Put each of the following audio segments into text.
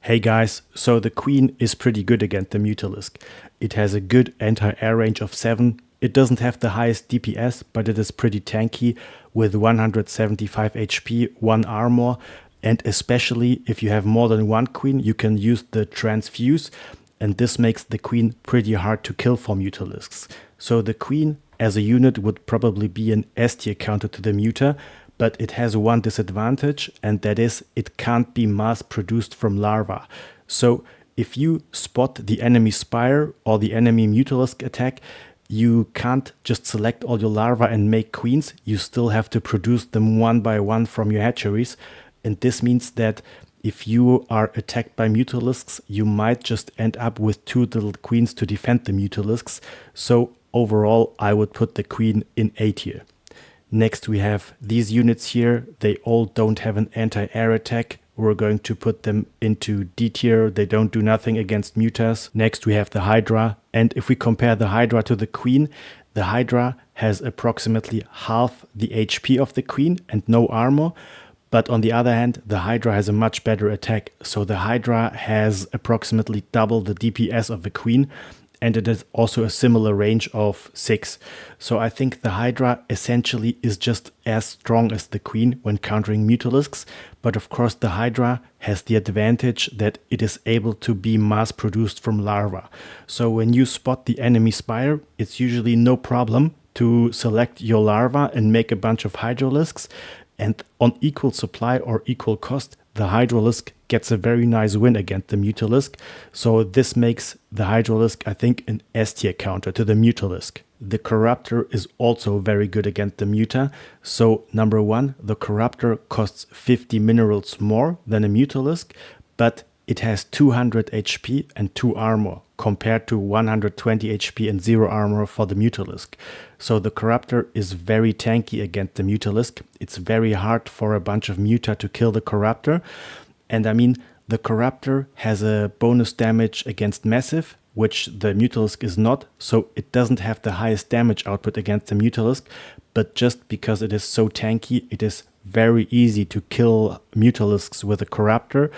Hey guys, so the Queen is pretty good against the Mutalisk. It has a good anti-air range of 7. It doesn't have the highest DPS, but it is pretty tanky with 175 HP, 1 armor, and especially if you have more than one Queen, you can use the Transfuse, and this makes the Queen pretty hard to kill for Mutalisks. So the Queen as a unit would probably be an S tier counter to the Muta, but it has one disadvantage, and that is it can't be mass produced from larva. So if you spot the enemy Spire or the enemy Mutalisk attack, you can't just select all your larvae and make queens. You still have to produce them one by one from your hatcheries. And this means that if you are attacked by Mutalisks, you might just end up with 2 little queens to defend the Mutalisks. So overall, I would put the queen in A tier. Next, we have these units here. They all don't have an anti-air attack. We're going to put them into D tier. They don't do nothing against mutas. Next, we have the Hydra. And if we compare the Hydra to the Queen, the Hydra has approximately half the HP of the Queen and no armor. But on the other hand, the Hydra has a much better attack. So the Hydra has approximately double the DPS of the Queen. And it has also a similar range of 6. So I think the Hydra essentially is just as strong as the Queen when countering Mutalisks. But of course the Hydra has the advantage that it is able to be mass produced from larva. So when you spot the enemy Spire, it's usually no problem to select your larva and make a bunch of Hydralisks. And on equal supply or equal cost, the Hydralisk gets a very nice win against the Mutalisk. So this makes the Hydralisk, I think, an S tier counter to the Mutalisk. The Corruptor is also very good against the Muta. So number 1, the Corruptor costs 50 minerals more than a Mutalisk, but it has 200 HP and 2 armor compared to 120 HP and 0 armor for the Mutalisk. So the Corruptor is very tanky against the Mutalisk. It's very hard for a bunch of Muta to kill the Corruptor. And I mean, the Corruptor has a bonus damage against Massive, which the Mutalisk is not. So it doesn't have the highest damage output against the Mutalisk. But just because it is so tanky, it is very easy to kill Mutalisks with a Corruptor.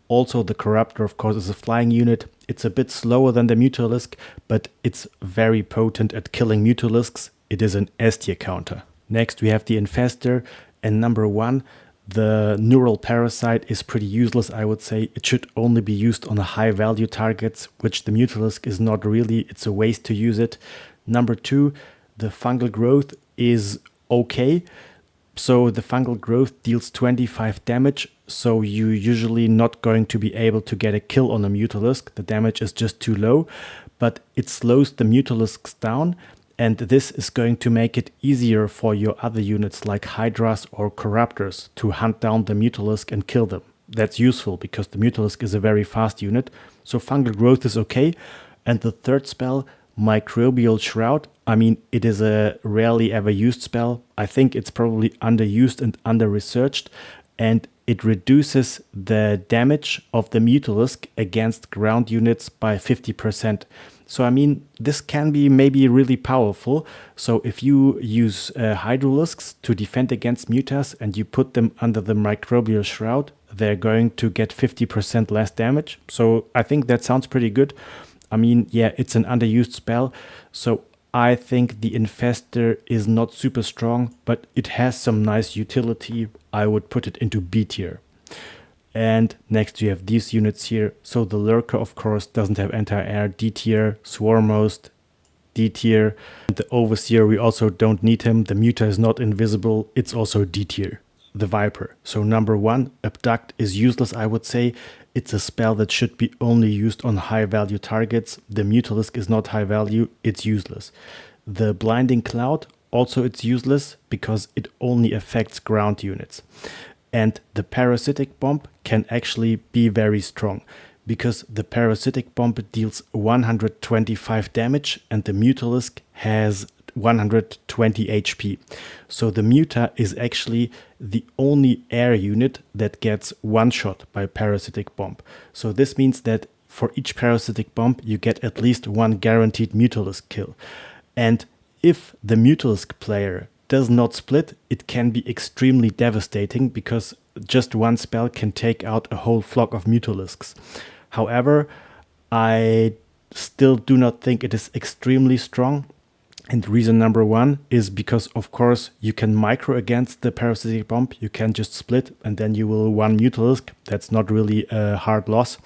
Also, the Corruptor, of course, is a flying unit. It's a bit slower than the Mutalisk, but it's very potent at killing Mutalisks. It is an S tier counter. Next, we have the Infestor. And number 1, the Neural Parasite is pretty useless, I would say. It should only be used on high value targets, which the Mutalisk is not really. It's a waste to use it. Number 2, the Fungal Growth is okay. So the Fungal Growth deals 25 damage, so you're usually not going to be able to get a kill on a Mutalisk. The damage is just too low, but it slows the Mutalisks down, and this is going to make it easier for your other units like Hydras or Corruptors to hunt down the Mutalisk and kill them. That's useful because the Mutalisk is a very fast unit, so Fungal Growth is okay. And the third spell, Microbial Shroud, I mean, it is a rarely ever used spell. I think it's probably underused and under-researched, and it reduces the damage of the Mutalisk against ground units by 50%. So, I mean, this can be maybe really powerful. So if you use Hydralisks to defend against mutas and you put them under the Microbial Shroud, they're going to get 50% less damage. So I think that sounds pretty good. I mean, yeah, it's an underused spell, so I think the Infestor is not super strong, but it has some nice utility. I would put it into B tier. And next you have these units here. So the Lurker, of course, doesn't have anti-air, D tier. Swarmhost, D tier. And the Overseer, we also don't need him. The Muta is not invisible. It's also D tier. The Viper. So number 1, Abduct is useless, I would say. It's a spell that should be only used on high value targets. The Mutalisk is not high value, it's useless. The Blinding Cloud, also it's useless because it only affects ground units. And the Parasitic Bomb can actually be very strong because the Parasitic Bomb deals 125 damage and the Mutalisk has 120 HP. So the Muta is actually the only air unit that gets one shot by Parasitic Bomb. So this means that for each Parasitic Bomb you get at least one guaranteed Mutalisk kill. And if the Mutalisk player does not split, it can be extremely devastating because just one spell can take out a whole flock of Mutalisks. However, I still do not think it is extremely strong. And reason number one is because, of course, you can micro against the parasitic bomb. You can just split and then you will one Mutalisk. That's not really a hard loss.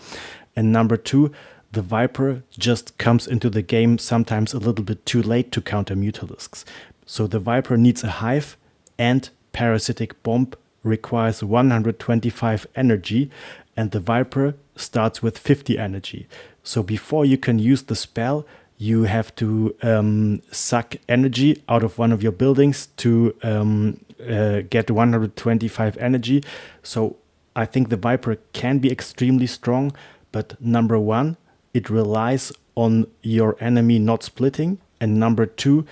And number two, the Viper just comes into the game sometimes a little bit too late to counter Mutalisks. So the Viper needs a hive, and parasitic bomb requires 125 energy, and the Viper starts with 50 energy. So before you can use the spell, you have to suck energy out of one of your buildings to get 125 energy. So I think the Viper can be extremely strong, but number one, it relies on your enemy not splitting, and number two,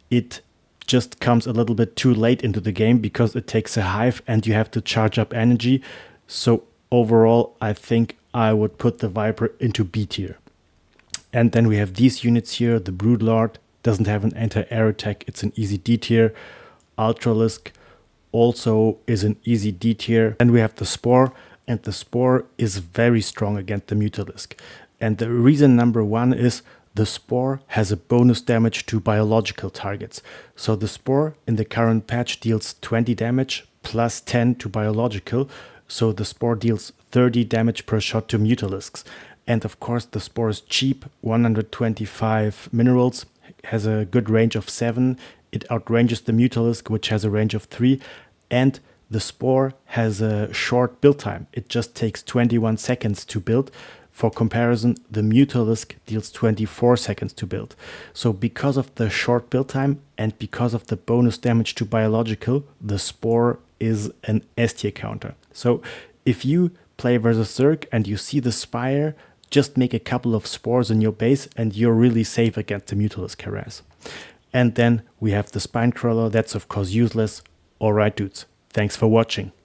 it just comes a little bit too late into the game because it takes a hive and you have to charge up energy. So overall, I think I would put the Viper into B tier. And then we have these units here. The Broodlord doesn't have an anti-air attack. It's an easy D tier. Ultralisk also is an easy D tier. And we have the Spore, and the Spore is very strong against the Mutalisk. And the reason number one is the Spore has a bonus damage to biological targets. So the Spore in the current patch deals 20 damage plus 10 to biological. So the Spore deals 30 damage per shot to Mutalisks. And of course, the Spore is cheap, 125 minerals, has a good range of 7. It outranges the Mutalisk, which has a range of 3. And the Spore has a short build time. It just takes 21 seconds to build. For comparison, the Mutalisk deals 24 seconds to build. So because of the short build time and because of the bonus damage to biological, the Spore is an S tier counter. So if you play versus Zerg and you see the Spire, just make a couple of Spores in your base and you're really safe against the Mutalisk harass. And then we have the Spinecrawler. That's of course useless. Alright dudes, thanks for watching.